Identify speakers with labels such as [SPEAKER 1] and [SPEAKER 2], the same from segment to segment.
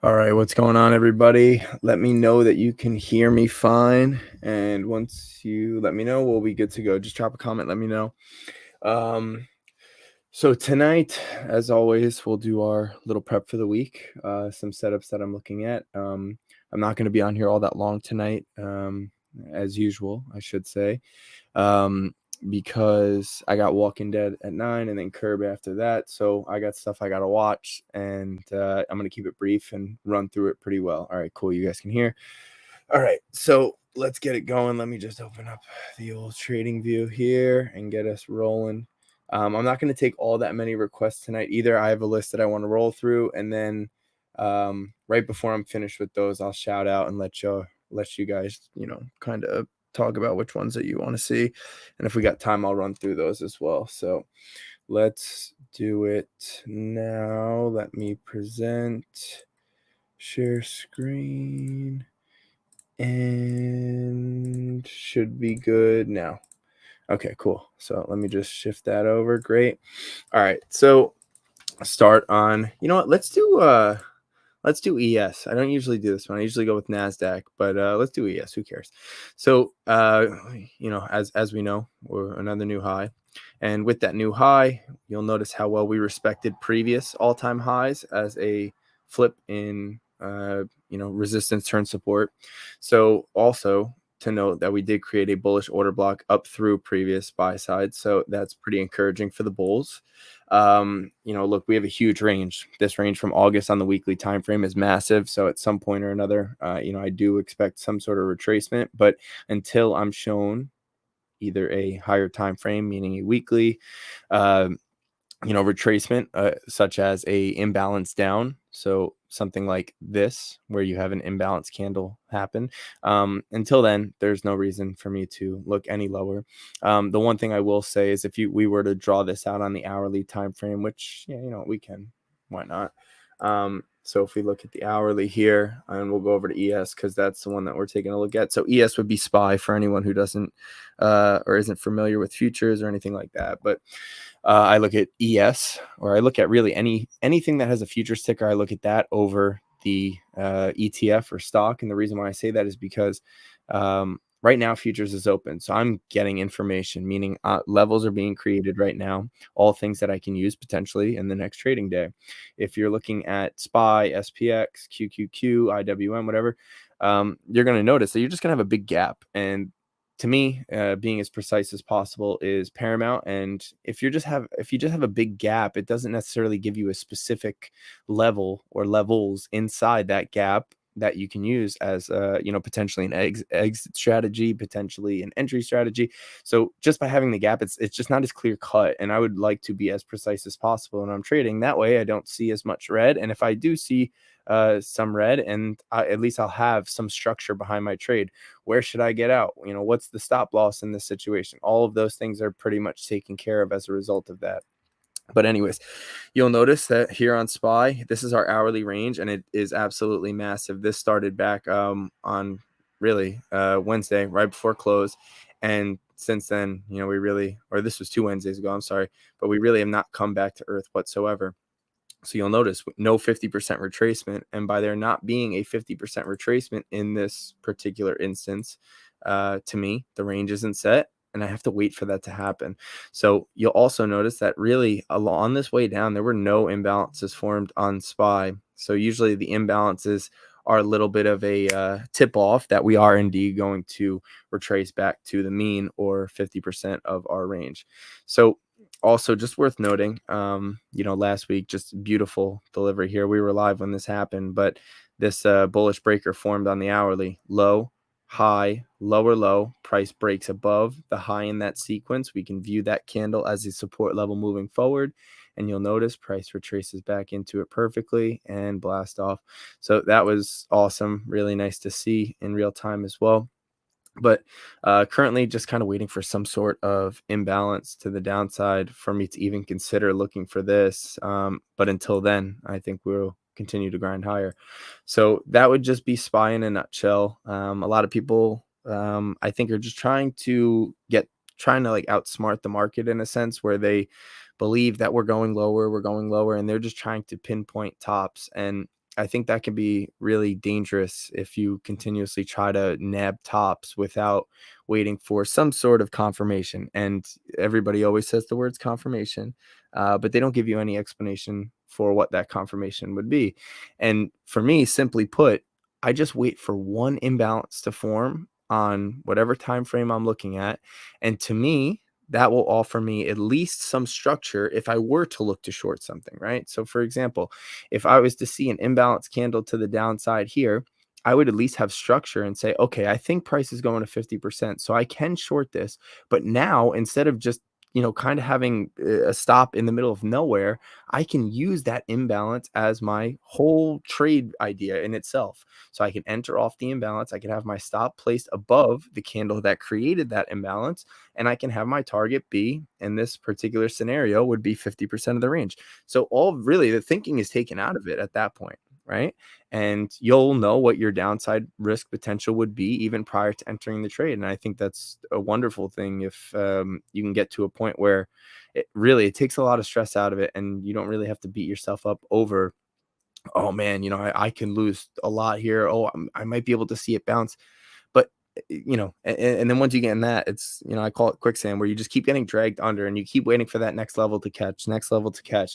[SPEAKER 1] All right, what's going on, everybody? Let me know that you can hear me fine. And once you let me know, we'll be good to go. Just drop a comment, let me know. Um, so tonight, as always, we'll do our little prep for the week, some setups that I'm looking at. I'm not going to be on here all that long tonight, as usual, I should say. Um, because I got Walking Dead at 9 and then Curb after that. So I got stuff I got to watch, and I'm going to keep it brief and run through it pretty well. All right, cool. You guys can hear. All right, so let's get it going. Let me just open up the old trading view here and get us rolling. I'm not going to take all that many requests tonight either. I have a list that I want to roll through, and then right before I'm finished with those, I'll shout out and let you guys, kind of talk about which ones that you want to see. And if we got time, I'll run through those as well. So let's do it now. Let me present, share screen, and should be good now. Okay, cool. So let me just shift that over. Great. All right. So start on, you know what? Let's do ES. I don't usually do this one. I usually go with NASDAQ, but let's do ES. Who cares? So, as we know, we're another new high. And with that new high, you'll notice how well we respected previous all-time highs as a flip in, resistance turn support. So also to note that we did create a bullish order block up through previous buy side. So that's pretty encouraging for the bulls. Look, we have a huge range. This range from August on the weekly time frame is massive. So at some point or another, I do expect some sort of retracement. But until I'm shown either a higher time frame, meaning a weekly, uh, retracement, such as a imbalance down. So something like this, where you have an imbalance candle happen. Until then, there's no reason for me to look any lower. The one thing I will say is if we were to draw this out on the hourly time frame, which, we can, why not? So if we look at the hourly here, and we'll go over to ES because that's the one that we're taking a look at. So ES would be SPY for anyone who doesn't or isn't familiar with futures or anything like that. But I look at ES, or I look at really anything that has a futures ticker. I look at that over the ETF or stock. And the reason why I say that is because right now futures is open. So I'm getting information, meaning levels are being created right now, all things that I can use potentially in the next trading day. If you're looking at SPY, SPX, QQQ, IWM, whatever, you're going to notice that you're just going to have a big gap. And to me, being as precise as possible is paramount. And if you just have a big gap, it doesn't necessarily give you a specific level or levels inside that gap that you can use as potentially an exit strategy, potentially an entry strategy. So just by having the gap, it's just not as clear cut. And I would like to be as precise as possible when I'm trading. That way I don't see as much red. And if I do see some red, and at least I'll have some structure behind my trade. Where should I get out? What's the stop loss in this situation? All of those things are pretty much taken care of as a result of that. But anyways, you'll notice that here on SPY, this is our hourly range, and it is absolutely massive. This started back on really Wednesday, right before close. And since then, this was 2 Wednesdays ago, I'm sorry, but we really have not come back to earth whatsoever. So you'll notice no 50% retracement. And by there not being a 50% retracement in this particular instance, to me, the range isn't set. And I have to wait for that to happen. So you'll also notice that really on this way down, there were no imbalances formed on SPY. So usually the imbalances are a little bit of a tip off that we are indeed going to retrace back to the mean or 50% of our range. So also just worth noting, last week, just beautiful delivery here. We were live when this happened, but this bullish breaker formed on the hourly. Low, high, lower low, price breaks above the high in that sequence. We can view that candle as a support level moving forward. And you'll notice price retraces back into it perfectly and blast off. So that was awesome. Really nice to see in real time as well. But currently just kind of waiting for some sort of imbalance to the downside for me to even consider looking for this. But until then, I think we'll continue to grind higher. So that would just be SPY in a nutshell. A lot of people, I think, are just trying to like outsmart the market in a sense where they believe that we're going lower, and they're just trying to pinpoint tops. And I think that can be really dangerous if you continuously try to nab tops without waiting for some sort of confirmation. And everybody always says the words confirmation, but they don't give you any explanation for what that confirmation would be. And for me, simply put, I just wait for one imbalance to form on whatever time frame I'm looking at. And to me, that will offer me at least some structure if I were to look to short something, right? So, for example, if I was to see an imbalance candle to the downside here, I would at least have structure and say, okay, I think price is going to 50%. So I can short this. But now, instead of just, kind of having a stop in the middle of nowhere, I can use that imbalance as my whole trade idea in itself. So I can enter off the imbalance. I can have my stop placed above the candle that created that imbalance. And I can have my target be, in this particular scenario, would be 50% of the range. So all really the thinking is taken out of it at that point, right? And you'll know what your downside risk potential would be even prior to entering the trade. And I think that's a wonderful thing if you can get to a point where it takes a lot of stress out of it, and you don't really have to beat yourself up over, oh man, I can lose a lot here. Oh, I might be able to see it bounce. But and then once you get in that, it's, I call it quicksand, where you just keep getting dragged under and you keep waiting for that next level to catch,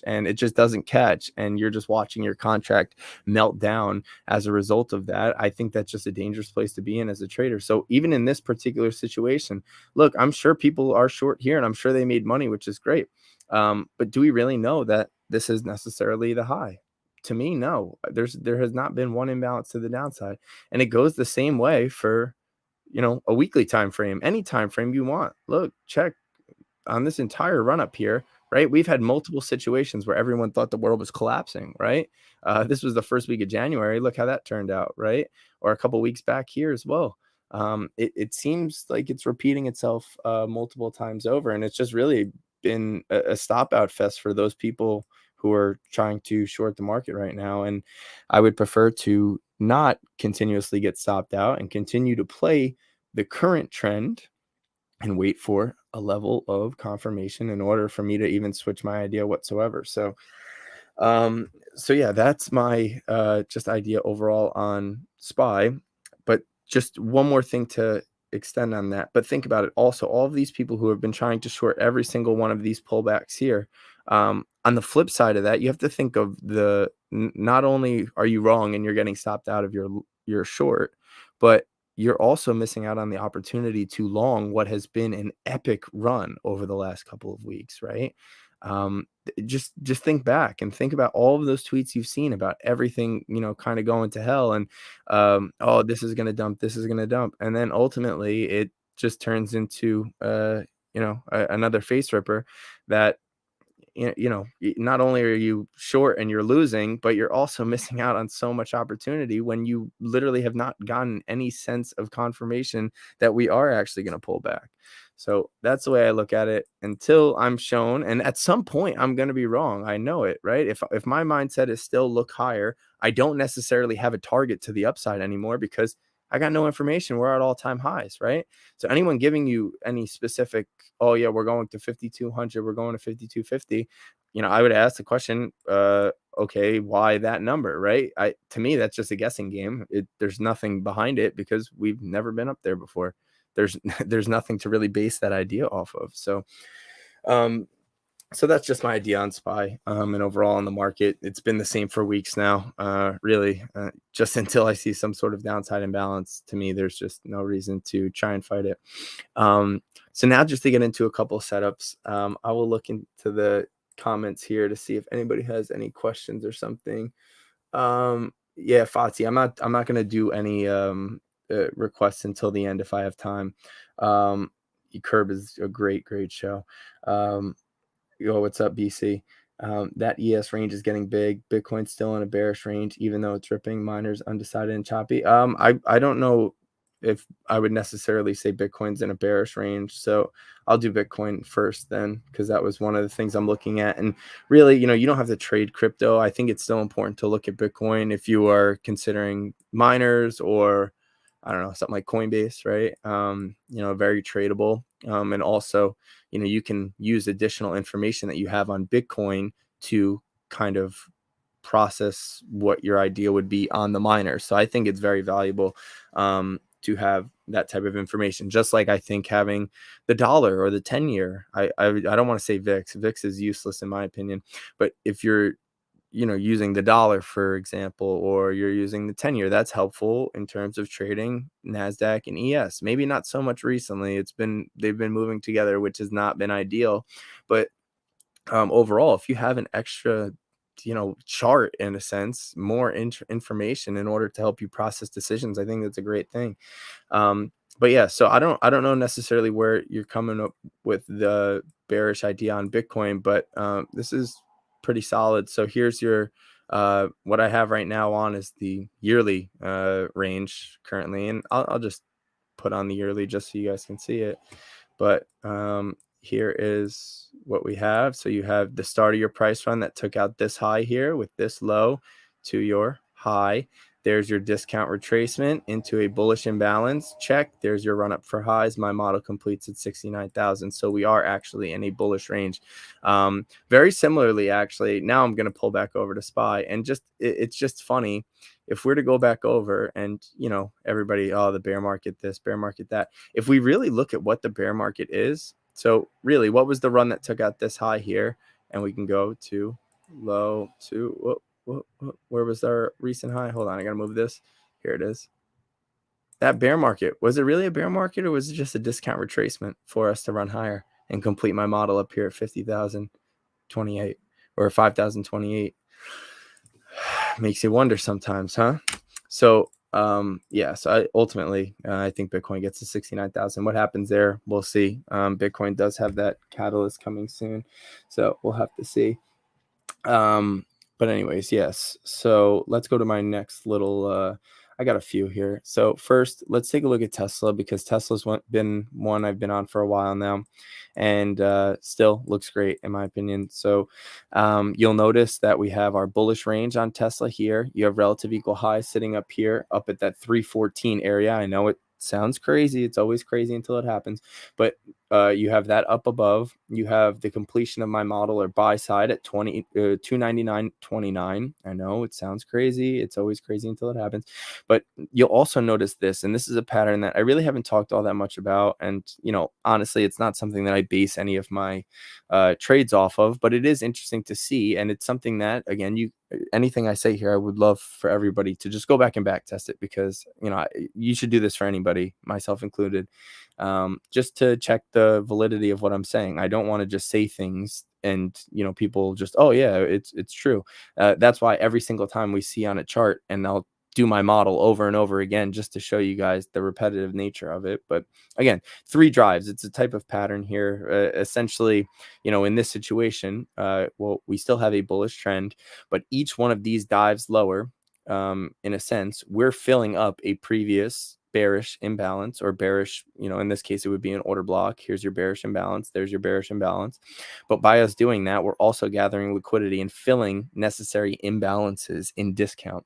[SPEAKER 1] and it just doesn't catch, and you're just watching your contract melt down as a result of that. I think that's just a dangerous place to be in as a trader. So even in this particular situation, look, I'm sure people are short here and I'm sure they made money, which is great. But do we really know that this is necessarily the high? To me, no. There has not been one imbalance to the downside, and it goes the same way for, a weekly time frame, any time frame you want. Look, check on this entire run up here, right? We've had multiple situations where everyone thought the world was collapsing, right? This was the first week of January. Look how that turned out, right? Or a couple weeks back here as well. It seems like it's repeating itself multiple times over, and it's just really been a stop out fest for those people who are trying to short the market right now. And I would prefer to not continuously get stopped out and continue to play the current trend and wait for a level of confirmation in order for me to even switch my idea whatsoever. So yeah, that's my just idea overall on SPY. But just one more thing to extend on that. But think about it also, all of these people who have been trying to short every single one of these pullbacks here. On the flip side of that, you have to think of not only are you wrong and you're getting stopped out of your short, but you're also missing out on the opportunity to long what has been an epic run over the last couple of weeks, right? Just think back and think about all of those tweets you've seen about everything, kind of going to hell, and oh, this is going to dump, this is going to dump, and then ultimately it just turns into another face ripper that, not only are you short and you're losing, but you're also missing out on so much opportunity when you literally have not gotten any sense of confirmation that we are actually going to pull back. So that's the way I look at it until I'm shown. And at some point, I'm going to be wrong. I know it, right? If my mindset is still look higher, I don't necessarily have a target to the upside anymore because I got no information. We're at all-time highs, right? So anyone giving you any specific, oh yeah, we're going to 5,200, we're going to 5,250, I would ask the question, okay, why that number, right? To me, that's just a guessing game. There's nothing behind it because we've never been up there before. There's there's nothing to really base that idea off of. Um, so that's just my idea on SPY, and overall on the market. It's been the same for weeks now, really. Just until I see some sort of downside imbalance, to me, there's just no reason to try and fight it. So now just to get into a couple of setups, I will look into the comments here to see if anybody has any questions or something. Yeah, Fati, I'm not going to do any requests until the end if I have time. Curb is a great show. Yo, what's up, BC? That ES range is getting big. Bitcoin's still in a bearish range, even though it's ripping. Miners undecided and choppy. I don't know if I would necessarily say Bitcoin's in a bearish range. So I'll do Bitcoin first then, because that was one of the things I'm looking at. And really, you don't have to trade crypto. I think it's still important to look at Bitcoin if you are considering miners or, I don't know, something like Coinbase, right? Very tradable. And also, you can use additional information that you have on Bitcoin to kind of process what your idea would be on the miner. So I think it's very valuable to have that type of information, just like I think having the dollar or the 10-year. I don't want to say VIX is useless in my opinion, but if you're using the dollar, for example, or you're using the 10-year, that's helpful in terms of trading NASDAQ and ES. Maybe not so much recently. They've been moving together, which has not been ideal. But overall, if you have an extra, chart, in a sense, more information in order to help you process decisions, I think that's a great thing. But yeah, so I don't know necessarily where you're coming up with the bearish idea on Bitcoin, but this is pretty solid. So here's your what I have right now on is the yearly range currently, and I'll just put on the yearly just so you guys can see it. But here is what we have. So you have the start of your price run that took out this high here with this low to your high. There's your discount retracement into a bullish imbalance. Check. There's your run up for highs. My model completes at 69,000. So we are actually in a bullish range. Very similarly, actually, now I'm going to pull back over to SPY, and it's just funny. If we're to go back over and, everybody, oh, the bear market, this bear market, that, if we really look at what the bear market is, so really, what was the run that took out this high here? And we can go to low to, where was our recent high? Hold on, I got to move this. Here it is. That bear market, was it really a bear market, or was it just a discount retracement for us to run higher and complete my model up here at 50,028 or 5,028? Makes you wonder sometimes, huh? So yeah, so I think Bitcoin gets to 69,000. What happens there, we'll see. Bitcoin does have that catalyst coming soon, so we'll have to see. But anyways, yes, so let's go to my next little I got a few here. So first, let's take a look at Tesla, because Tesla's been one I've been on for a while now, and still looks great in my opinion. So you'll notice that we have our bullish range on Tesla here. You have relative equal highs sitting up here, up at that 314 area. I know it sounds crazy. It's always crazy until it happens. But you have that up above. You have the completion of my model or buy side at 299.29. I know it sounds crazy. It's always crazy until it happens. But you'll also notice this, and this is a pattern that I really haven't talked all that much about. And, honestly, it's not something that I base any of my trades off of, but it is interesting to see. And it's something that, again, anything I say here, I would love for everybody to just go back and back test it, because, you should do this for anybody, myself included, just to check the validity of what I'm saying. I don't want to just say things and, people just, oh yeah, it's true. That's why every single time we see on a chart, and I'll do my model over and over again just to show you guys the repetitive nature of it. But again, 3 drives, it's a type of pattern here. Essentially, in this situation, well, we still have a bullish trend, but each one of these dives lower, in a sense, we're filling up a previous bearish imbalance, or bearish, in this case, it would be an order block. Here's your bearish imbalance. There's your bearish imbalance. But by us doing that, we're also gathering liquidity and filling necessary imbalances in discount,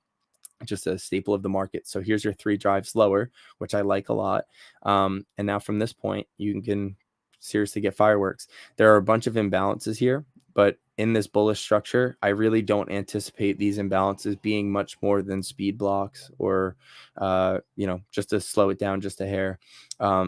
[SPEAKER 1] just a staple of the market. So here's your 3 drives lower, which I like a lot. And now from this point, you can seriously get fireworks. There are a bunch of imbalances here, but in this bullish structure, I really don't anticipate these imbalances being much more than speed blocks, or, just to slow it down just a hair.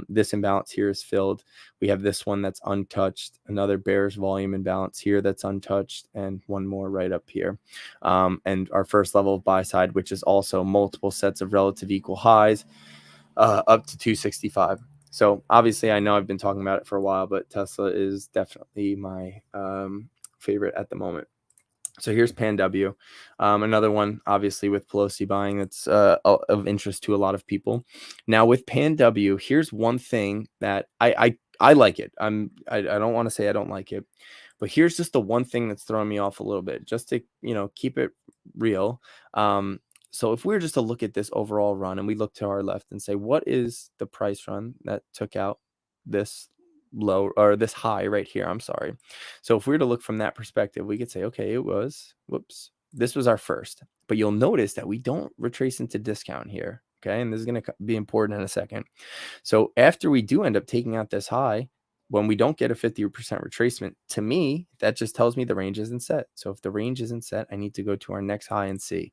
[SPEAKER 1] This imbalance here is filled. We have this one that's untouched, another bearish volume imbalance here that's untouched, and one more right up here. And our first level of buy side, which is also multiple sets of relative equal highs, up to 265. So obviously, I know I've been talking about it for a while, but Tesla is definitely my favorite at the moment. So here's PanW, another one, obviously, with Pelosi buying, that's of interest to a lot of people. Now with PanW, here's one thing that I like it. I don't want to say I don't like it, but here's just the one thing that's throwing me off a little bit, just to keep it real. So if we were just to look at this overall run, and we look to our left and say, what is the price run that took out this low, or this high right here? I'm sorry. So if we were to look from that perspective, we could say, okay, this was our first. But you'll notice that we don't retrace into discount here. Okay. And this is going to be important in a second. So after we do end up taking out this high, when we don't get a 50% retracement, to me, that just tells me the range isn't set. So if the range isn't set, I need to go to our next high and see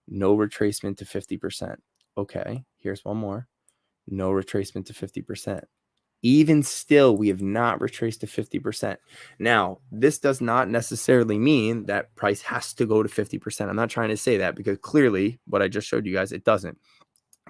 [SPEAKER 1] no retracement to 50%. Okay, here's one more. No retracement to 50%. Even still, we have not retraced to 50%. Now, this does not necessarily mean that price has to go to 50%. I'm not trying to say that, because clearly what I just showed you guys, it doesn't.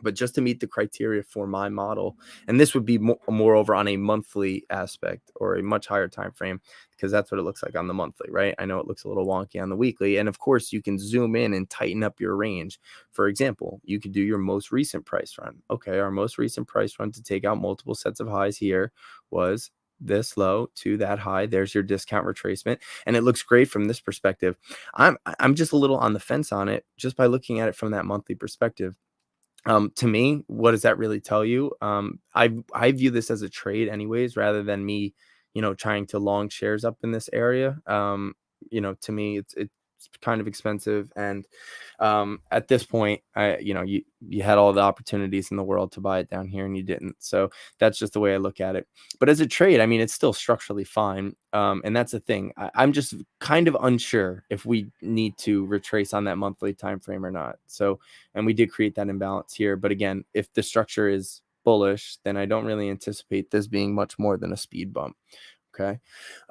[SPEAKER 1] But just to meet the criteria for my model, and this would be moreover on a monthly aspect or a much higher time frame, because that's what it looks like on the monthly, right? I know it looks a little wonky on the weekly, and of course you can zoom in and tighten up your range. For example, you could do your most recent price run. Okay, our most recent price run to take out multiple sets of highs here was this low to that high. There's your discount retracement, and it looks great from this perspective. I'm just a little on the fence on it just by looking at it from that monthly perspective. To me, what does that really tell you? I view this as a trade anyways, rather than me, trying to long shares up in this area. To me, it's kind of expensive, and at this point, you had all the opportunities in the world to buy it down here and you didn't. So that's just the way I look at it. But as a trade, I mean, it's still structurally fine. And that's the thing. I'm just kind of unsure if we need to retrace on that monthly time frame or not. So, and we did create that imbalance here. But again, if the structure is bullish, then I don't really anticipate this being much more than a speed bump. Okay.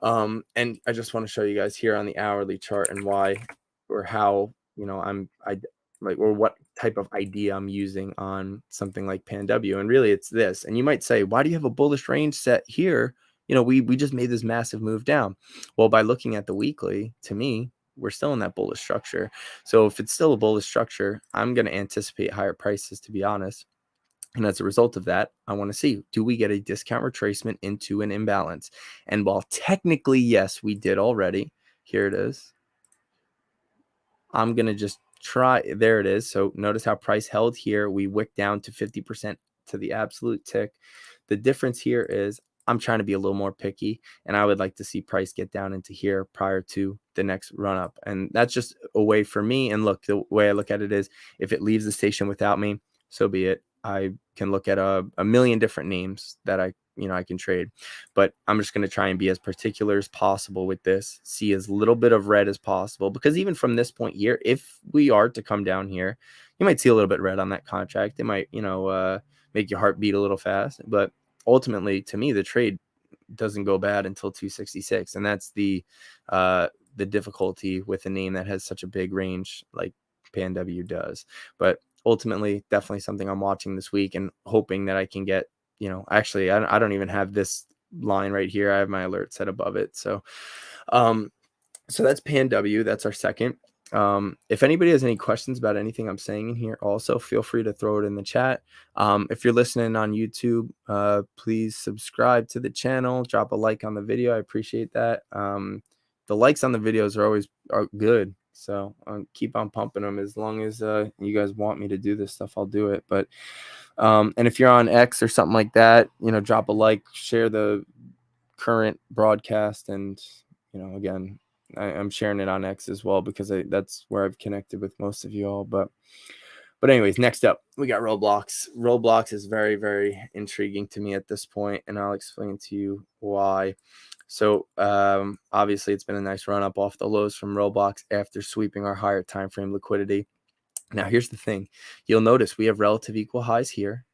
[SPEAKER 1] And I just want to show you guys here on the hourly chart and why or how, I like, or what type of idea I'm using on something like PanW. And really it's this. And you might say, why do you have a bullish range set here? We just made this massive move down. Well, by looking at the weekly, to me, we're still in that bullish structure. So if it's still a bullish structure, I'm going to anticipate higher prices, to be honest. And as a result of that, I want to see, do we get a discount retracement into an imbalance? And while technically, yes, we did already, here it is. I'm going to just try, there it is. So notice how price held here. We wicked down to 50% to the absolute tick. The difference here is I'm trying to be a little more picky, and I would like to see price get down into here prior to the next run up. And that's just a way for me. And look, the way I look at it is, if it leaves the station without me, so be it. I can look at a million different names that I can trade, but I'm just going to try and be as particular as possible with this, see as little bit of red as possible, because even from this point here, if we are to come down here, you might see a little bit red on that contract. It might, make your heart beat a little fast, but ultimately, to me, the trade doesn't go bad until 266, and that's the difficulty with a name that has such a big range like PanW does. But ultimately, definitely something I'm watching this week and hoping that I can get, actually, I don't even have this line right here. I have my alert set above it. So, so that's PanW. That's our second. If anybody has any questions about anything I'm saying in here, also feel free to throw it in the chat. If you're listening on YouTube, please subscribe to the channel, drop a like on the video. I appreciate that. The likes on the videos are good. So keep on pumping them. As long as you guys want me to do this stuff, I'll do it. But and if you're on X or something like that, drop a like, share the current broadcast, and again, I'm sharing it on X as well, because that's where I've connected with most of you all. But anyways, next up, we got Roblox. Roblox is very, very intriguing to me at this point, and I'll explain to you why. So obviously, it's been a nice run up off the lows from Roblox after sweeping our higher time frame liquidity. Now, here's the thing. You'll notice we have relative equal highs here,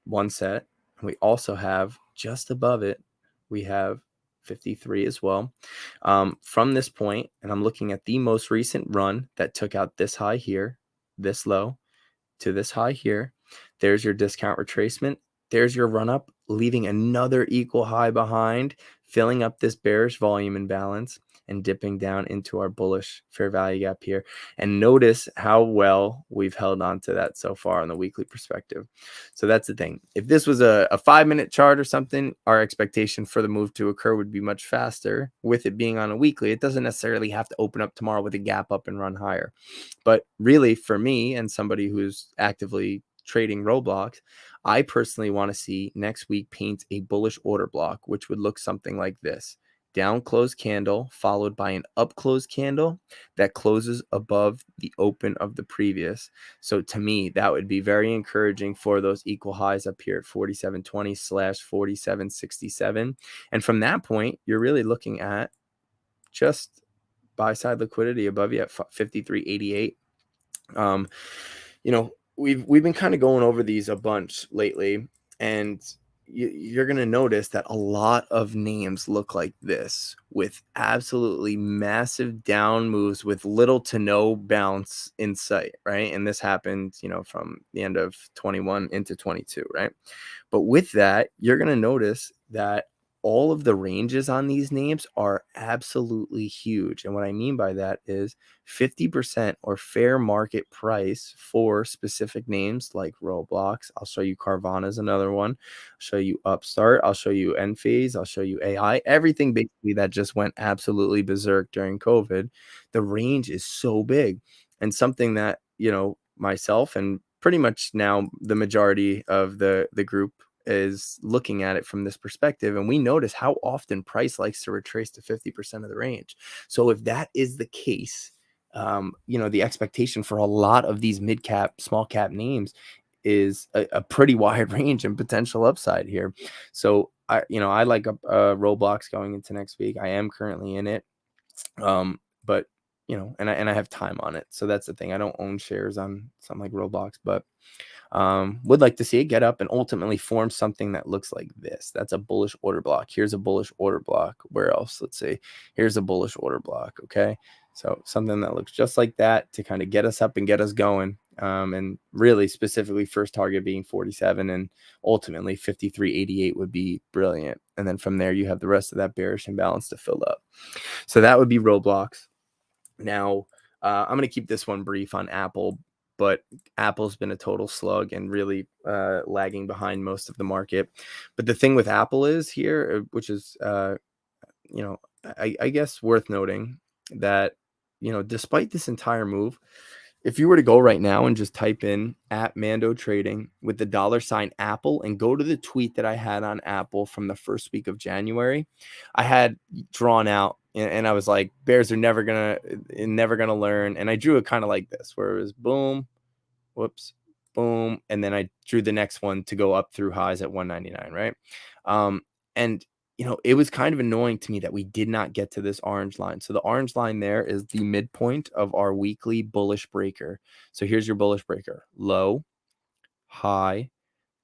[SPEAKER 1] one set. And we also have just above it, we have 53 as well. From this point, and I'm looking at the most recent run that took out this high here, this low to this high here. There's your discount retracement. There's your run up, leaving another equal high behind, filling up this bearish volume imbalance and dipping down into our bullish fair value gap here. And notice how well we've held on to that so far on the weekly perspective. So that's the thing. If this was a 5-minute chart or something, our expectation for the move to occur would be much faster. With it being on a weekly, it doesn't necessarily have to open up tomorrow with a gap up and run higher. But really, for me and somebody who's actively trading Roblox, I personally want to see next week paint a bullish order block, which would look something like this. down close candle followed by an up close candle that closes above the open of the previous. So to me, that would be very encouraging for those equal highs up here at 47.20 / 47.67. And from that point, you're really looking at just buy side liquidity above you at 53.88. We've been kind of going over these a bunch lately, and you're going to notice that a lot of names look like this, with absolutely massive down moves with little to no bounce in sight, right? And this happened, from the end of 21 into 22, right? But with that, you're going to notice that all of the ranges on these names are absolutely huge. And what I mean by that is 50% or fair market price for specific names like Roblox. I'll show you Carvana is another one. I'll show you Upstart. I'll show you Enphase. I'll show you AI. Everything basically that just went absolutely berserk during COVID. The range is so big. And something that, myself and pretty much now the majority of the group is looking at it from this perspective, and we notice how often price likes to retrace to 50% of the range. So if that is the case, the expectation for a lot of these mid cap, small cap names is a pretty wide range and potential upside here. So I like a Roblox going into next week. I am currently in it, but and I have time on it. So that's the thing. I don't own shares on something like Roblox, but would like to see it get up and ultimately form something that looks like this. That's a bullish order block. Here's a bullish order block. Where else? Let's see. Here's a bullish order block. Okay. So something that looks just like that to kind of get us up and get us going. And really specifically first target being 47 and ultimately 53.88 would be brilliant. And then from there, you have the rest of that bearish imbalance to fill up. So that would be Roblox. Now, I'm going to keep this one brief on Apple, but Apple's been a total slug and really lagging behind most of the market. But the thing with Apple is here, which is, I guess worth noting that, despite this entire move, if you were to go right now and just type in at MandoTrading with the $ Apple and go to the tweet that I had on Apple from the first week of January, I had drawn out and I was like, bears are never gonna learn. And I drew it kind of like this, where it was boom, whoops, boom, and then I drew the next one to go up through highs at 199, right? And it was kind of annoying to me that we did not get to this orange line. So the orange line there is the midpoint of our weekly bullish breaker. So here's your bullish breaker: low, high,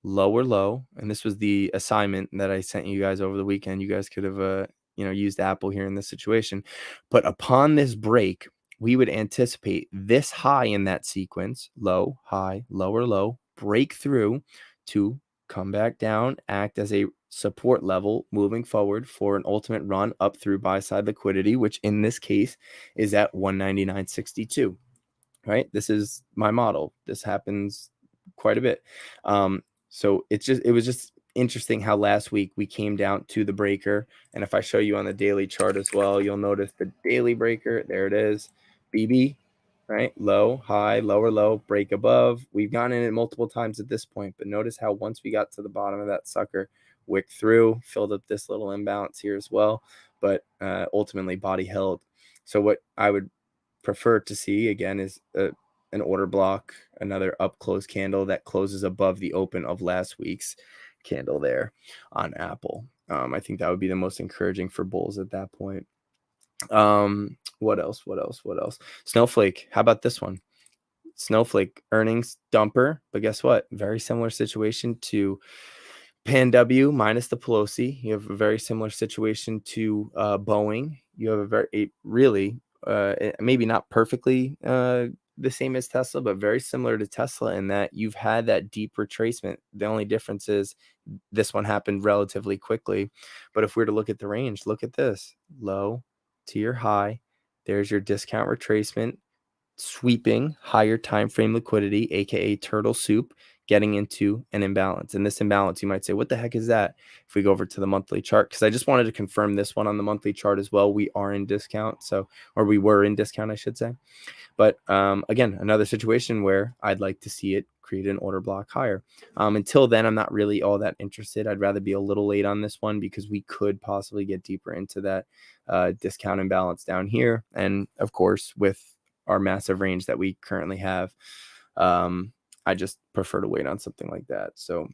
[SPEAKER 1] lower low. And this was the assignment that I sent you guys over the weekend. You guys could have used Apple here in this situation. But upon this break, we would anticipate this high in that sequence: low, high, lower low, break through to come back down, act as a support level moving forward for an ultimate run up through buy side liquidity, which in this case is at 199.62. Right? This is my model. This happens quite a bit. So it was just interesting how last week we came down to the breaker. And if I show you on the daily chart as well, you'll notice the daily breaker. There it is. BB, right? Low, high, lower low, break above. We've gone in it multiple times at this point, but notice how once we got to the bottom of that sucker, wick through, filled up this little imbalance here as well, but ultimately body held. So what I would prefer to see again is an order block, another up close candle that closes above the open of last week's candle there on Apple. I think that would be the most encouraging for bulls at that point. What else? Snowflake. How about this one? Snowflake earnings dumper, but guess what? Very similar situation to Pan W minus the Pelosi. You have a very similar situation to Boeing. You have really maybe not perfectly the same as Tesla, but very similar to Tesla in that you've had that deep retracement. The only difference is this one happened relatively quickly. But if we were to look at the range, look at this: low to your high. There's your discount retracement, sweeping higher time frame liquidity, aka turtle soup, getting into an imbalance. And this imbalance, you might say, what the heck is that? If we go over to the monthly chart, because I just wanted to confirm this one on the monthly chart as well. We are in discount, or we were in discount, I should say. But again, another situation where I'd like to see it create an order block higher. Until then, I'm not really all that interested. I'd rather be a little late on this one because we could possibly get deeper into that discount imbalance down here. And of course, with our massive range that we currently have, I just prefer to wait on something like that. So,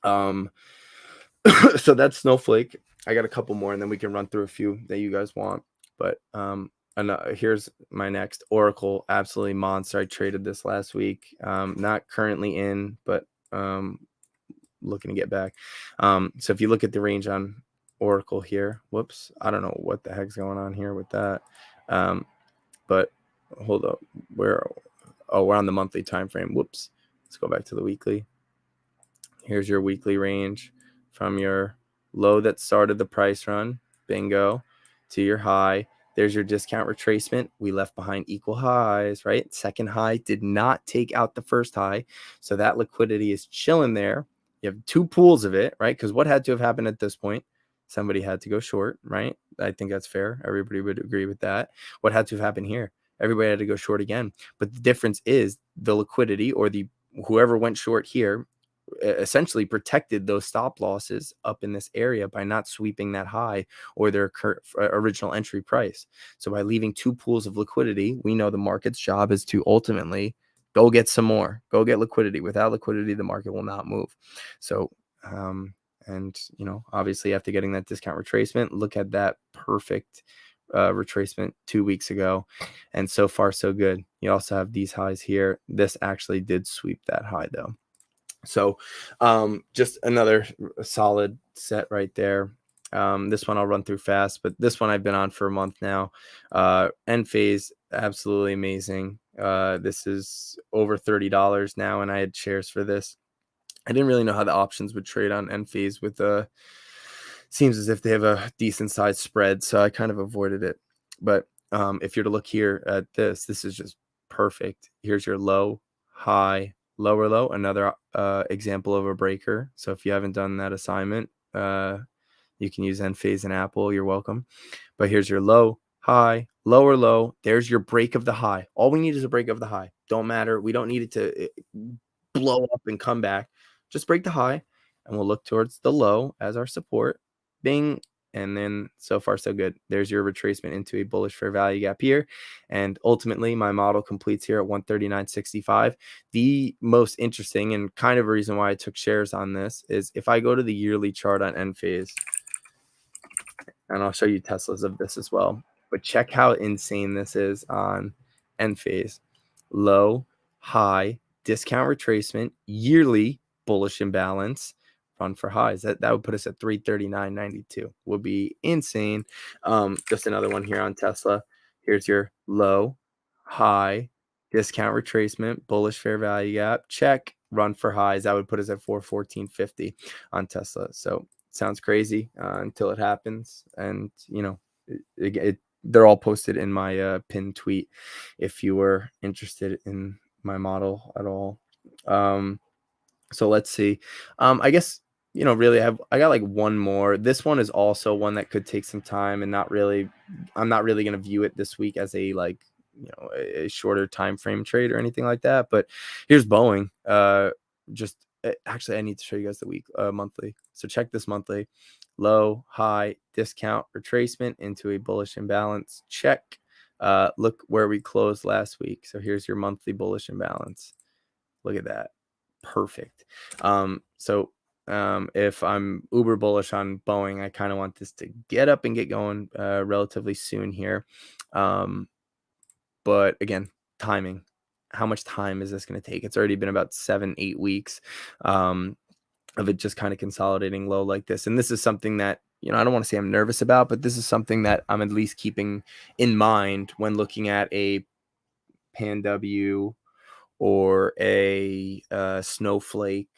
[SPEAKER 1] so that's Snowflake. I got a couple more, and then we can run through a few that you guys want. But here's my next Oracle, absolutely monster. I traded this last week. Not currently in, but looking to get back. So if you look at the range on Oracle here, whoops, I don't know what the heck's going on here with that. But hold up, we're on the monthly time frame. Whoops, let's go back to the weekly. Here's your weekly range from your low that started the price run, bingo, to your high. There's your discount retracement. We left behind equal highs, right? Second high did not take out the first high. So that liquidity is chilling there. You have two pools of it, right? Because what had to have happened at this point? Somebody had to go short, right? I think that's fair. Everybody would agree with that. What had to have happened here? Everybody had to go short again. But the difference is the liquidity, or whoever went short here essentially protected those stop losses up in this area by not sweeping that high or their original entry price. So by leaving two pools of liquidity, we know the market's job is to ultimately go get some more, go get liquidity. Without liquidity, the market will not move. So, and obviously after getting that discount retracement, look at that perfect retracement 2 weeks ago, and so far so good. You also have these highs here. This actually did sweep that high though. So just another solid set right there. This one I'll run through fast, but this one I've been on for a month now. End phase, absolutely amazing. This is over $30 now, and I had shares for this. I didn't really know how the options would trade on end phase with seems as if they have a decent sized spread, so I kind of avoided it. But if you're to look here at this is just perfect. Here's your low, high, lower low, another example of a breaker. So if you haven't done that assignment, you can use end phase and Apple. You're welcome. But here's your low, high, lower low. There's your break of the high. All we need is a break of the high. Don't matter. We don't need it to blow up and come back. Just break the high, and we'll look towards the low as our support. Bing. And then so far so good. There's your retracement into a bullish fair value gap here. And ultimately my model completes here at 139.65. The most interesting and kind of a reason why I took shares on this is if I go to the yearly chart on end phase, and I'll show you Teslas of this as well, but check how insane this is on end phase. Low, high, discount retracement, yearly bullish imbalance, run for highs. That would put us at 339.92. Would be insane. Just another one here on Tesla. Here's your low, high, discount retracement, bullish fair value gap, check, run for highs. That would put us at 414.50 on Tesla. So sounds crazy until it happens. And they're all posted in my pinned tweet if you were interested in my model at all. So let's see. I guess really I got like one more. This one is also one that could take some time, and I'm not really going to view it this week as a a shorter time frame trade or anything like that. But here's Boeing. Actually I need to show you guys the monthly. So check this monthly. Low, high, discount, retracement into a bullish imbalance, check. Look where we closed last week. So here's your monthly bullish imbalance. Look at that. Perfect. So if I'm uber bullish on Boeing, I kind of want this to get up and get going relatively soon here. But again, timing. How much time is this going to take? It's already been about 7-8 weeks of it just kind of consolidating low like this. And this is something that, I don't want to say I'm nervous about, but this is something that I'm at least keeping in mind when looking at a PanW or a Snowflake,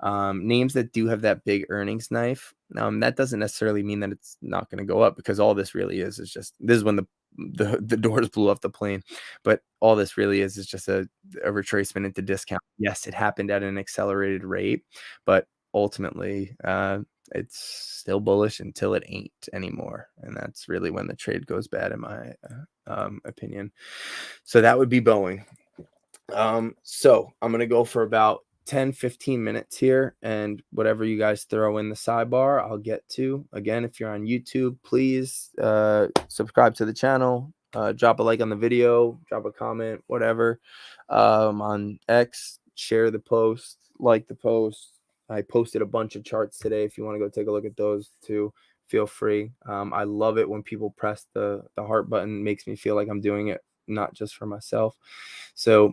[SPEAKER 1] names that do have that big earnings knife. That doesn't necessarily mean that it's not going to go up, because all this really is just, this is when the the doors blew off the plane. But all this really is just a retracement into discount. Yes, it happened at an accelerated rate, but ultimately, it's still bullish until it ain't anymore, and that's really when the trade goes bad, in my opinion. So that would be Boeing. So I'm gonna go for about 10-15 minutes here, and whatever you guys throw in the sidebar, I'll get to. Again, if you're on YouTube, please subscribe to the channel, drop a like on the video, drop a comment, whatever. On X, share the post, like the post. I posted a bunch of charts today. If you want to go take a look at those too, feel free. I love it when people press the heart button. It makes me feel like I'm doing it not just for myself. So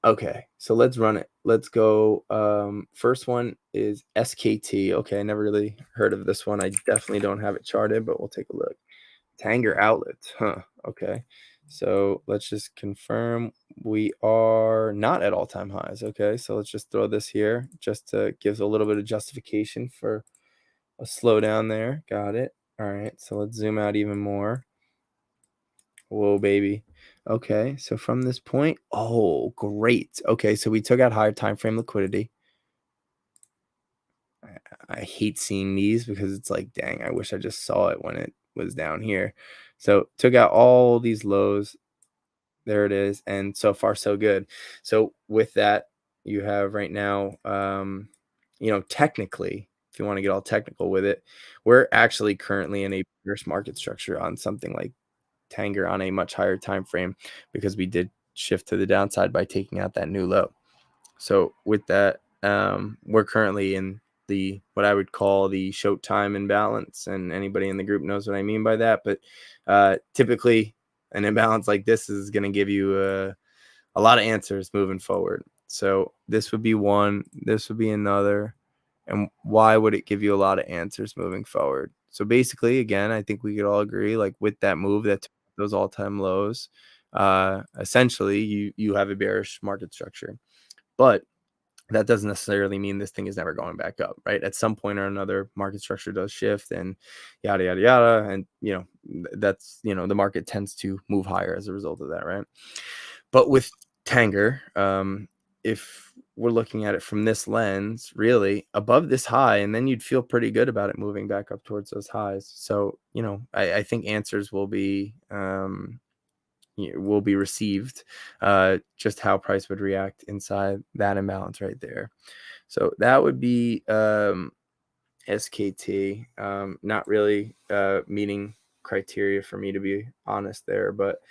[SPEAKER 1] okay, so let's run it. Let's go. First one is SKT. Okay, I never really heard of this one. I definitely don't have it charted, but we'll take a look. Tanger outlets, huh? Okay, so let's just confirm we are not at all-time highs. Okay, so let's just throw this here just to give a little bit of justification for a slowdown there. Got it. All right, so let's zoom out even more. Whoa, baby. Okay, so from this point, oh, great. Okay, so we took out higher time frame liquidity. I hate seeing these because it's like, dang, I wish I just saw it when it was down here. So took out all these lows. There it is. And so far, so good. So with that, you have right now, technically, if you want to get all technical with it, we're actually currently in a bearish market structure on something like Tanger on a much higher time frame because we did shift to the downside by taking out that new low. So with that, we're currently in the what I would call the short-time imbalance, and anybody in the group knows what I mean by that. But typically, an imbalance like this is going to give you a lot of answers moving forward. So this would be one, this would be another. And why would it give you a lot of answers moving forward? So basically, again, I think we could all agree, like with that move that took those all-time lows, essentially you have a bearish market structure. But that doesn't necessarily mean this thing is never going back up, right? At some point or another, market structure does shift and yada, yada, yada. And, that's, the market tends to move higher as a result of that, right? But with Tanger, if we're looking at it from this lens, really above this high, and then you'd feel pretty good about it moving back up towards those highs. So, I think answers will be received, just how price would react inside that imbalance right there. So that would be SKT. Not really meeting criteria for me, to be honest there, but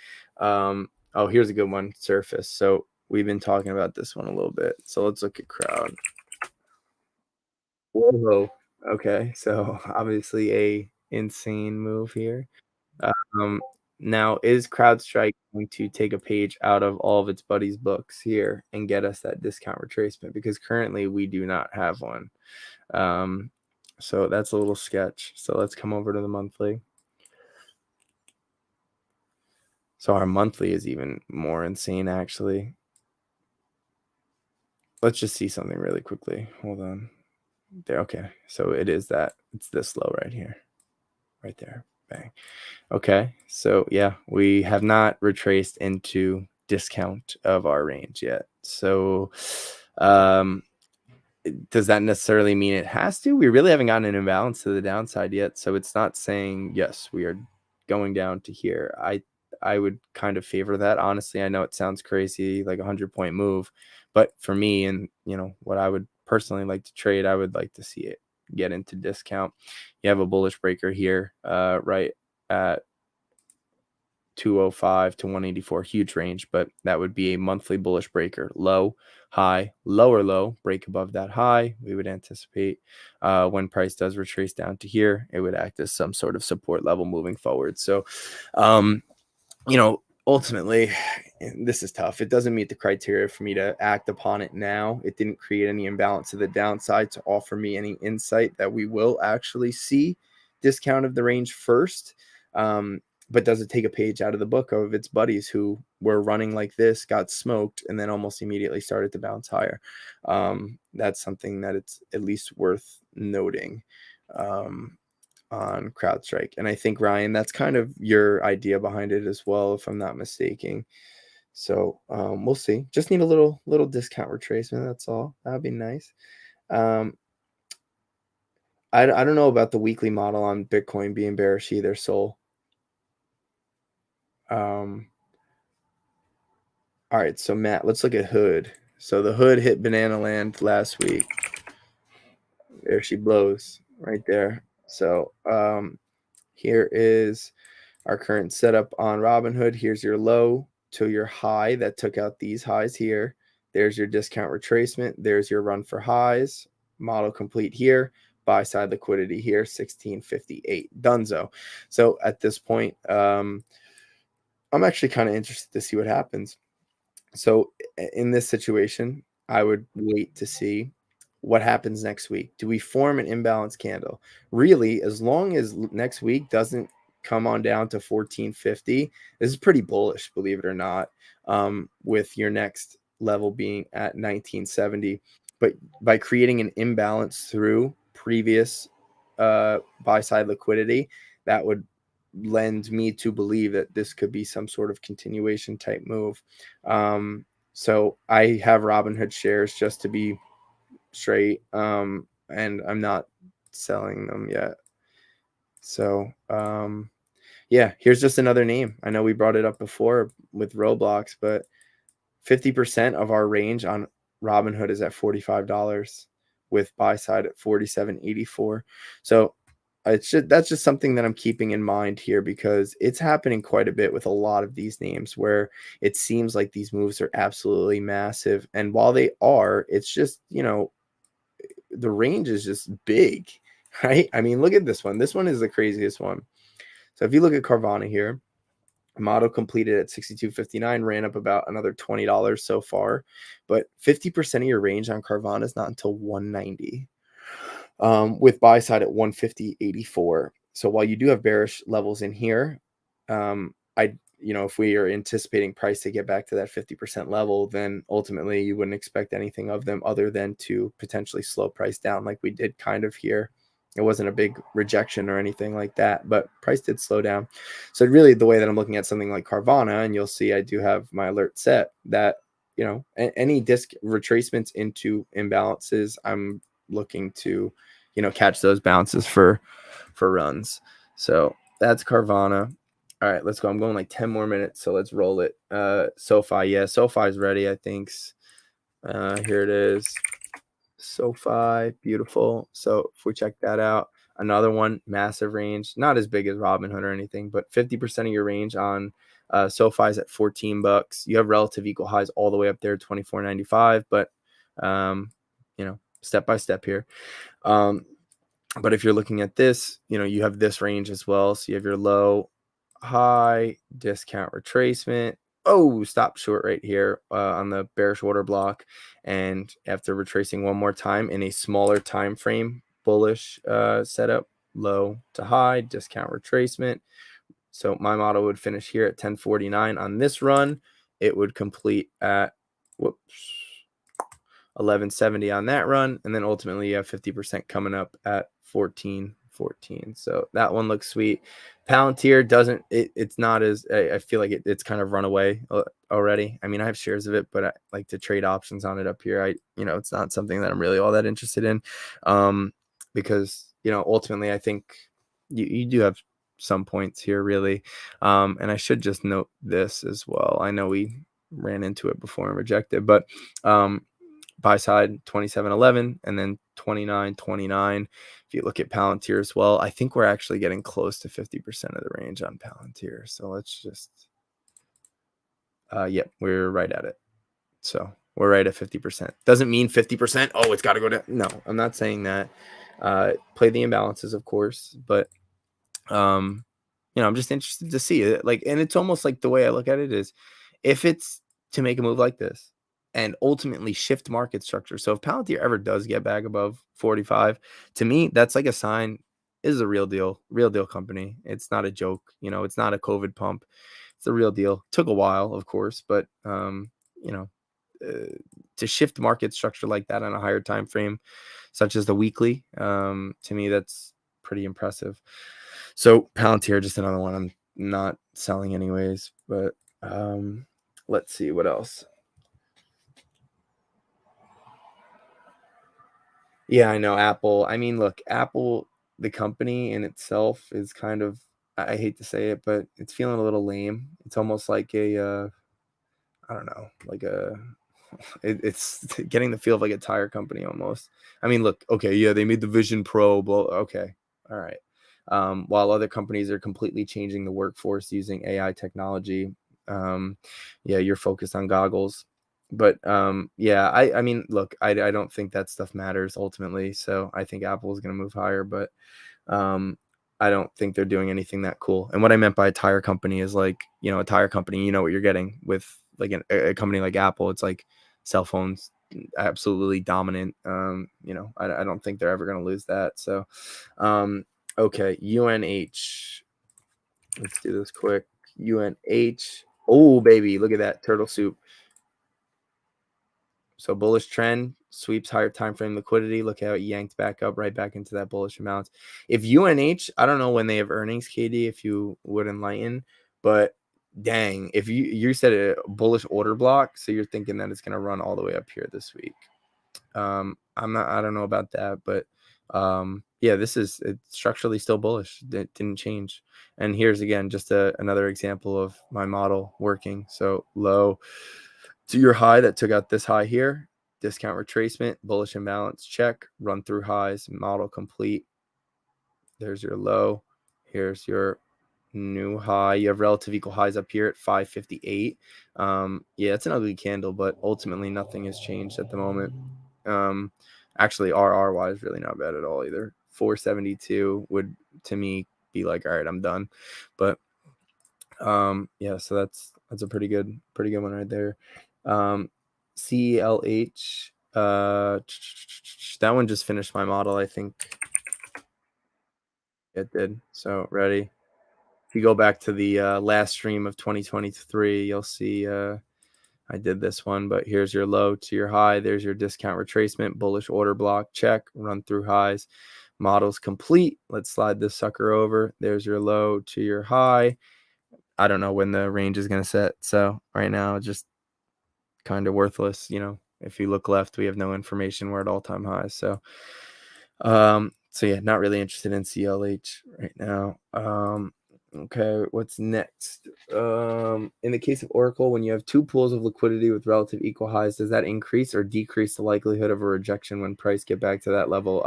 [SPEAKER 1] oh, here's a good one, Surface. So we've been talking about this one a little bit. So let's look at crowd. Whoa. Okay, so obviously a insane move here. Um, Now, is CrowdStrike going to take a page out of all of its buddies' books here and get us that discount retracement? Because currently we do not have one. So that's a little sketch. So let's come over to the monthly. So our monthly is even more insane, actually. Let's just see something really quickly. Hold on. There. Okay. So it is that. It's this low right here. Right there. Bang. Okay. So yeah, we have not retraced into discount of our range yet. So does that necessarily mean it has to? We really haven't gotten an imbalance to the downside yet. So it's not saying, yes, we are going down to here. I would kind of favor that. Honestly, I know it sounds crazy, like 100-point move, but for me and, what I would personally like to trade, I would like to see it get into discount. You have a bullish breaker here, right at 205 to 184, huge range, but that would be a monthly bullish breaker. Low, high, lower low, break above that high. We would anticipate when price does retrace down to here, it would act as some sort of support level moving forward. So, ultimately, this is tough. It doesn't meet the criteria for me to act upon it now. It didn't create any imbalance to the downside to offer me any insight that we will actually see discount of the range first. But does it take a page out of the book of its buddies who were running like this, got smoked, and then almost immediately started to bounce higher? That's something that it's at least worth noting. on CrowdStrike. And I think, Ryan, that's kind of your idea behind it as well, if I'm not mistaken. So we'll see. Just need a little discount retracement. That's all. That'd be nice. I don't know about the weekly model on Bitcoin being bearish either, Sol. All right, so Matt, let's look at Hood. So the Hood hit Banana Land last week. There she blows right there. So here is our current setup on Robinhood. Here's your low to your high that took out these highs here. There's your discount retracement. There's your run for highs. Model complete here. Buy side liquidity here, 1658. Dunzo. So at this point, I'm actually kind of interested to see what happens. So in this situation, I would wait to see what happens next week. Do we form an imbalance candle? Really, as long as next week doesn't come on down to 1450, this is pretty bullish, believe it or not, with your next level being at 1970. But by creating an imbalance through previous buy side liquidity, that would lend me to believe that this could be some sort of continuation type move. So I have Robinhood shares just to be straight, and I'm not selling them yet. So yeah, here's just another name. I know we brought it up before with Roblox, but 50% of our range on Robinhood is at $45 with buy side at 47.84. So that's just something that I'm keeping in mind here, because it's happening quite a bit with a lot of these names where it seems like these moves are absolutely massive. And while they are, it's just, the range is just big, right? I mean, look at this one. This one is the craziest one. So if you look at Carvana here, model completed at 62.59, ran up about another $20 so far, but 50% of your range on Carvana is not until 190, with buy side at 150.84. So while you do have bearish levels in here, if we are anticipating price to get back to that 50% level, then ultimately you wouldn't expect anything of them other than to potentially slow price down like we did kind of here. It wasn't a big rejection or anything like that, but price did slow down. So really the way that I'm looking at something like Carvana, and you'll see I do have my alert set, that, any disc retracements into imbalances, I'm looking to, catch those bounces for runs. So that's Carvana. All right, let's go. I'm going like 10 more minutes, so let's roll it. SoFi, yeah, SoFi's ready, I think. Here it is. SoFi, beautiful. So if we check that out, another one, massive range, not as big as Robinhood or anything, but 50% of your range on SoFi's at $14. You have relative equal highs all the way up there, $24.95, but step by step here. But if you're looking at this, you have this range as well. So you have your low, high, discount retracement. Oh, stop short right here on the bearish order block. And after retracing one more time in a smaller time frame, bullish setup, low to high, discount retracement. So my model would finish here at 1049 on this run. It would complete at 1170 on that run, and then ultimately you have 50% coming up at 1414. So that one looks sweet. Palantir doesn't, it's not as, I feel like it's kind of run away already. I mean, I have shares of it, but I like to trade options on it up here. It's not something that I'm really all that interested in, because ultimately I think you do have some points here really. And I should just note this as well. I know we ran into it before and rejected, but buy side 27.11 and then 29.29. If you look at Palantir as well, I think we're actually getting close to 50% of the range on Palantir. So let's just, yep, we're right at it. So we're right at 50%. Doesn't mean 50%. Oh, it's got to go down. No, I'm not saying that. Play the imbalances, of course, but I'm just interested to see it. And it's almost like the way I look at it is, if it's to make a move like this and ultimately shift market structure. So if Palantir ever does get back above 45, to me, that's like a sign. This is a real deal company. It's not a joke. It's not a COVID pump. It's a real deal. Took a while, of course, but to shift market structure like that on a higher time frame, such as the weekly, to me, that's pretty impressive. So Palantir, just another one I'm not selling anyways, but let's see what else. Yeah, I know Apple. I mean, look, Apple, the company in itself is kind of, I hate to say it, but it's feeling a little lame. It's almost like a, I don't know, like it's getting the feel of like a tire company almost. I mean, look, okay, yeah, they made the Vision Pro, but okay, all right. While other companies are completely changing the workforce using AI technology, yeah, you're focused on goggles. But yeah, I mean, look, I don't think that stuff matters ultimately. So I think Apple is going to move higher, but um, I don't think they're doing anything that cool. And what I meant by a tire company is like, you know, a tire company, you know what you're getting with like a company like Apple. It's like cell phones, absolutely dominant. You know, I don't think they're ever going to lose that. So, okay, UNH. Let's do this quick. UNH. Oh, baby, look at that turtle soup. So bullish trend sweeps higher time frame liquidity. Look how it yanked back up right back into that bullish amount. If UNH, I don't know when they have earnings, KD, if you would enlighten, but dang, if you said a bullish order block, so you're thinking that it's going to run all the way up here this week. I don't know about that, but yeah, it's structurally still bullish. It didn't change. And here's again just another example of my model working. So low to your high that took out this high here, discount retracement, bullish imbalance check, run through highs, model complete. There's your low. Here's your new high. You have relative equal highs up here at 558. Yeah, it's an ugly candle, but ultimately nothing has changed at the moment. Actually, RR is really not bad at all either. 472 would to me be like, all right, I'm done. But yeah, so that's a pretty good one right there. CLH, that one just finished my model, I think it did. So ready. If you go back to the last stream of 2023, you'll see I did this one, but here's your low to your high. There's your discount retracement, bullish order block, check, run through highs. Model's complete. Let's slide this sucker over. There's your low to your high. I don't know when the range is going to set. So right now, just kind of worthless. You know, if you look left, we have no information. We're at all-time highs. So yeah, not really interested in CLH right now. Okay, what's next? In the case of Oracle, when you have two pools of liquidity with relative equal highs, does that increase or decrease the likelihood of a rejection when price get back to that level?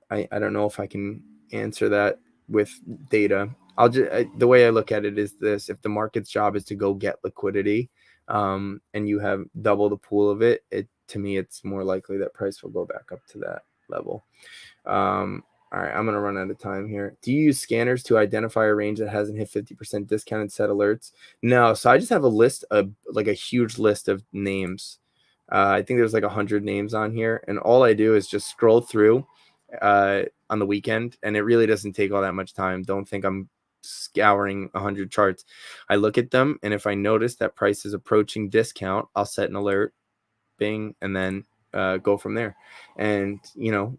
[SPEAKER 1] I don't know if I can answer that with data. The way I look at it is this: if the market's job is to go get liquidity, and you have double the pool of it, to me it's more likely that price will go back up to that level. All right, I'm gonna run out of time here. Do you use scanners to identify a range that hasn't hit 50% discount and set alerts? No, so I just have a list of like a huge list of names. I think there's like 100 names on here, and all I do is just scroll through on the weekend, and it really doesn't take all that much time. Don't think I'm scouring 100 charts. I look at them, and if I notice that price is approaching discount, I'll set an alert, bing, and then go from there. And you know,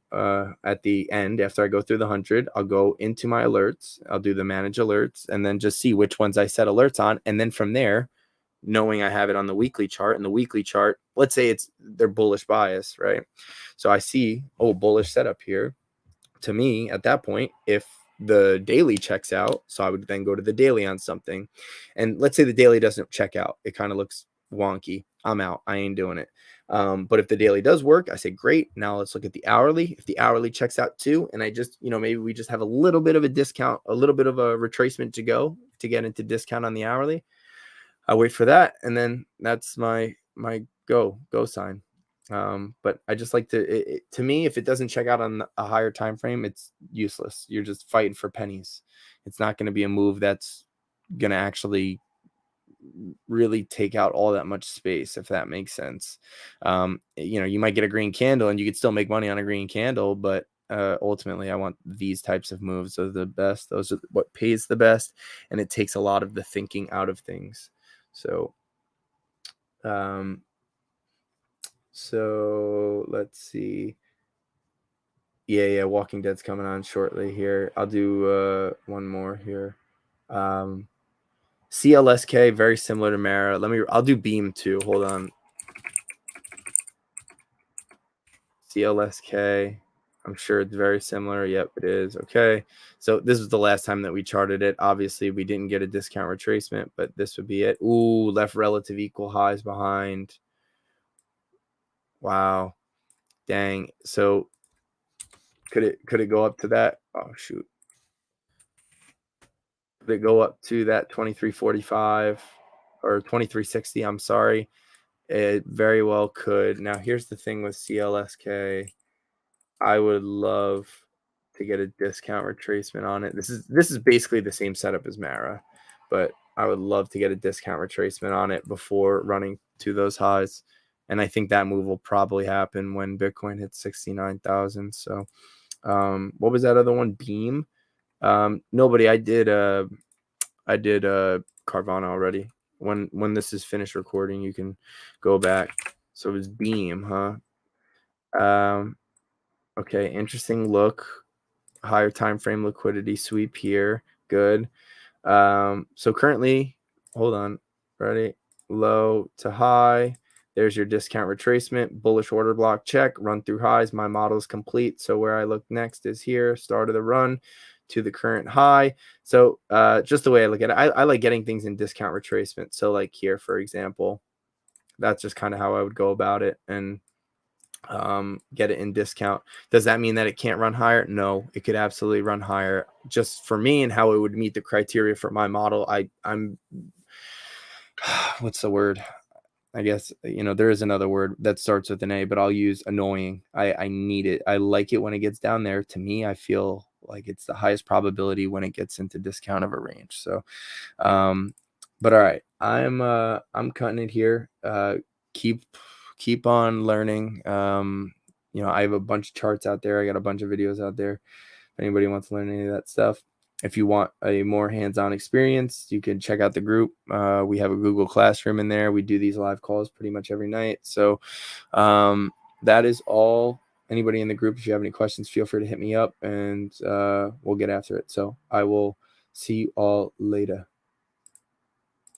[SPEAKER 1] at the end, after I go through the 100, I'll go into my alerts, I'll do the manage alerts, and then just see which ones I set alerts on, and then from there, knowing I have it on the weekly chart, and the weekly chart, let's say they're bullish bias, right? So I see, oh, bullish setup here. To me, at that point, if the daily checks out, so I would then go to the daily on something. And let's say the daily doesn't check out. It kind of looks wonky. I'm out. I ain't doing it. But if the daily does work, I say, great. Now let's look at the hourly. If the hourly checks out too, and I just, you know, maybe we just have a little bit of a discount, a little bit of a retracement to go to get into discount on the hourly, I wait for that, and then that's my go sign. But I just like to me, if it doesn't check out on a higher time frame, it's useless. You're just fighting for pennies. It's not going to be a move that's going to actually really take out all that much space, if that makes sense. You know, you might get a green candle and you could still make money on a green candle, but ultimately I want these types of moves are the best. Those are what pays the best, and it takes a lot of the thinking out of things. So so let's see. Yeah, Walking Dead's coming on shortly here. I'll do one more here. CLSK, very similar to Mara. I'll do Beam too. Hold on. CLSK. I'm sure it's very similar. Yep, it is. Okay. So this was the last time that we charted it. Obviously, we didn't get a discount retracement, but this would be it. Ooh, left relative equal highs behind. Wow. Dang. So could it go up to that? Oh shoot. Could it go up to that 2345 or 2360? I'm sorry. It very well could. Now here's the thing with CLSK. I would love to get a discount retracement on it. This is basically the same setup as Mara, but I would love to get a discount retracement on it before running to those highs. And I think that move will probably happen when Bitcoin hits 69,000. So what was that other one? Beam? Nobody. I did Carvana already. When this is finished recording, you can go back. So it was Beam, huh? Okay, interesting look. Higher time frame liquidity sweep here. Good. So currently, hold on. Ready? Low to high. There's your discount retracement. Bullish order block check. Run through highs. My model is complete. So where I look next is here. Start of the run to the current high. So just the way I look at it, I like getting things in discount retracement. So like here, for example, that's just kind of how I would go about it. And get it in discount. Does that mean that it can't run higher? No, it could absolutely run higher. Just for me and how it would meet the criteria for my model, I'm what's the word? I guess, there is another word that starts with an A, but I'll use annoying. I need it. I like it when it gets down there. To me, I feel like it's the highest probability when it gets into discount of a range. So but all right, I'm cutting it here. Keep on learning. I have a bunch of charts out there. I got a bunch of videos out there. If anybody wants to learn any of that stuff, if you want a more hands-on experience, you can check out the group. We have a Google Classroom in there. We do these live calls pretty much every night. So that is all. Anybody in the group, if you have any questions, feel free to hit me up and we'll get after it. So I will see you all later.